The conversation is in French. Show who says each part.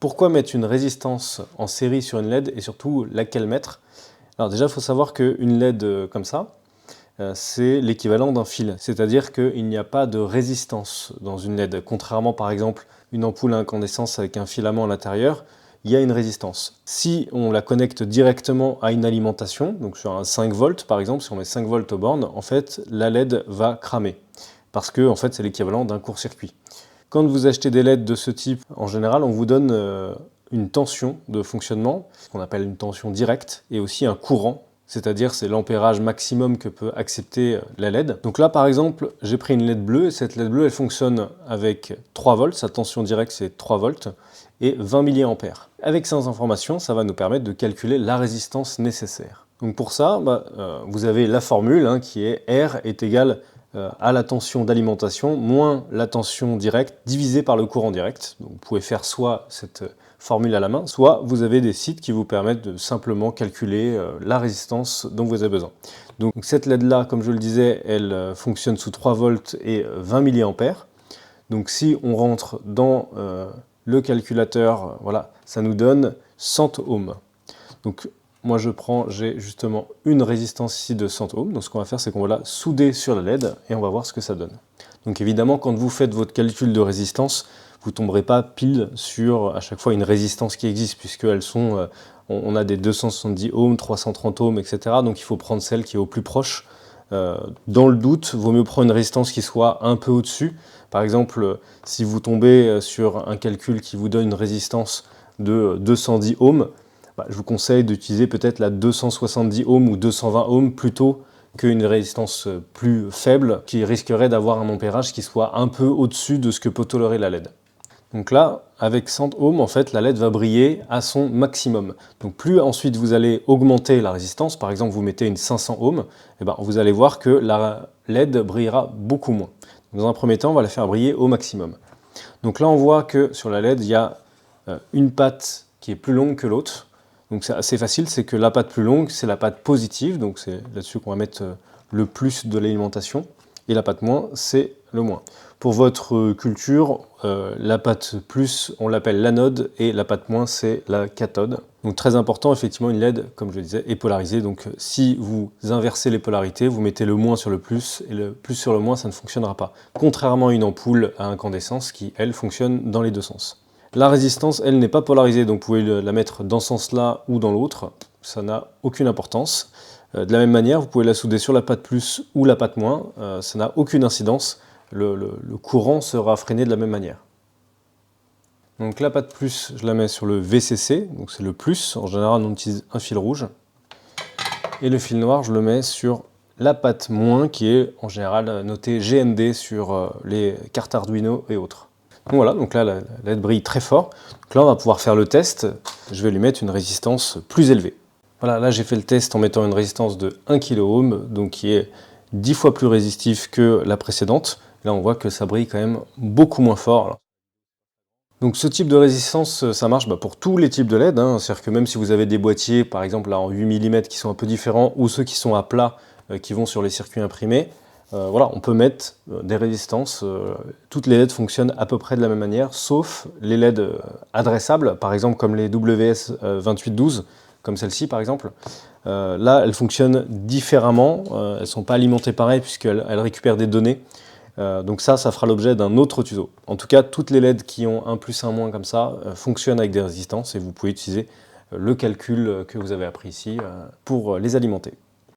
Speaker 1: Pourquoi mettre une résistance en série sur une LED et surtout laquelle mettre? Alors déjà, il faut savoir qu'une LED comme ça, c'est l'équivalent d'un fil. C'est-à-dire qu'il n'y a pas de résistance dans une LED. Contrairement par exemple une ampoule à incandescence avec un filament à l'intérieur, il y a une résistance. Si on la connecte directement à une alimentation, donc sur un 5 volts par exemple, si on met 5 volts aux bornes, en fait la LED va cramer. Parce que en fait, c'est l'équivalent d'un court-circuit. Quand vous achetez des LED de ce type, en général, on vous donne une tension de fonctionnement, ce qu'on appelle une tension directe, et aussi un courant, c'est-à-dire c'est l'ampérage maximum que peut accepter la LED. Donc là, par exemple, j'ai pris une LED bleue, et cette LED bleue, elle fonctionne avec 3 volts, sa tension directe c'est 3 volts, et 20 mA. Avec ces informations, ça va nous permettre de calculer la résistance nécessaire. Donc pour ça, vous avez la formule qui est R est égal à la tension d'alimentation moins la tension directe divisée par le courant direct. Donc vous pouvez faire soit cette formule à la main, soit vous avez des sites qui vous permettent de simplement calculer la résistance dont vous avez besoin. Donc cette LED là, comme je le disais, elle fonctionne sous 3 volts et 20 mA. Donc si on rentre dans le calculateur, voilà, ça nous donne 100 ohms. Donc moi j'ai justement une résistance ici de 100 ohms, donc ce qu'on va faire c'est qu'on va la souder sur la LED et on va voir ce que ça donne. Donc évidemment quand vous faites votre calcul de résistance, vous ne tomberez pas pile sur à chaque fois une résistance qui existe, puisqu'elles sont, on a des 270 ohms, 330 ohms, etc. Donc il faut prendre celle qui est au plus proche. Dans le doute, il vaut mieux prendre une résistance qui soit un peu au-dessus. Par exemple, si vous tombez sur un calcul qui vous donne une résistance de 210 ohms, je vous conseille d'utiliser peut-être la 270 ohms ou 220 ohms plutôt qu'une résistance plus faible qui risquerait d'avoir un ampérage qui soit un peu au-dessus de ce que peut tolérer la LED. Donc là, avec 100 ohms, en fait, la LED va briller à son maximum. Donc plus ensuite vous allez augmenter la résistance, par exemple vous mettez une 500 ohms, et vous allez voir que la LED brillera beaucoup moins. Dans un premier temps, on va la faire briller au maximum. Donc là, on voit que sur la LED, il y a une patte qui est plus longue que l'autre. Donc c'est assez facile, c'est que la patte plus longue, c'est la patte positive, donc c'est là-dessus qu'on va mettre le plus de l'alimentation, et la patte moins, c'est le moins. Pour votre culture, la patte plus, on l'appelle l'anode, et la patte moins, c'est la cathode. Donc très important, effectivement, une LED, comme je le disais, est polarisée. Donc si vous inversez les polarités, vous mettez le moins sur le plus, et le plus sur le moins, ça ne fonctionnera pas. Contrairement à une ampoule à incandescence qui, elle, fonctionne dans les deux sens. La résistance, elle, n'est pas polarisée, donc vous pouvez la mettre dans ce sens-là ou dans l'autre, ça n'a aucune importance. De la même manière, vous pouvez la souder sur la patte plus ou la patte moins, ça n'a aucune incidence, le courant sera freiné de la même manière. Donc la patte plus, je la mets sur le VCC, donc c'est le plus, en général on utilise un fil rouge, et le fil noir, je le mets sur la patte moins, qui est en général notée GND sur les cartes Arduino et autres. Donc voilà, donc là la LED brille très fort. Donc là on va pouvoir faire le test. Je vais lui mettre une résistance plus élevée. Voilà, là j'ai fait le test en mettant une résistance de 1 kΩ, donc qui est 10 fois plus résistif que la précédente. Là on voit que ça brille quand même beaucoup moins fort. Donc ce type de résistance, ça marche pour tous les types de LED. C'est-à-dire que même si vous avez des boîtiers, par exemple là en 8 mm qui sont un peu différents, ou ceux qui sont à plat, qui vont sur les circuits imprimés, voilà, on peut mettre des résistances. Toutes les LED fonctionnent à peu près de la même manière, sauf les LED adressables, par exemple comme les WS 2812, comme celle-ci par exemple. Là, elles fonctionnent différemment. Elles ne sont pas alimentées pareil puisqu'elles récupèrent des données. Donc ça fera l'objet d'un autre tuto. En tout cas, toutes les LED qui ont un plus, un moins comme ça fonctionnent avec des résistances et vous pouvez utiliser le calcul que vous avez appris ici pour les alimenter.